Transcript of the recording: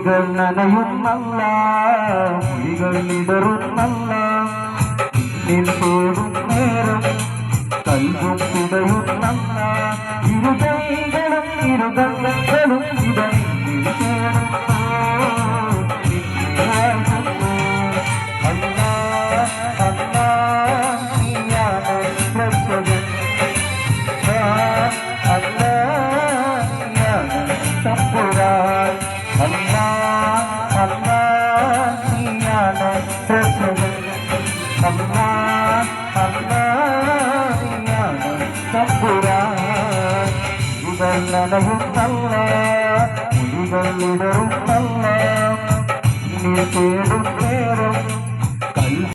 മിഴികൾ നനയുന്നല്ല മൊഴികൾ ഇടറുന്നല്ല നിൻ തേടും നേരം കൽവും പിടയുന്നല്ല ഇരുകൈകളും ഇരുകങ്ങളും ഇടയിൽ തേടുന്നു നനയുന്നല്ല മൊഴികൾ ഇടറുന്നല്ല നീ തേടും നേരം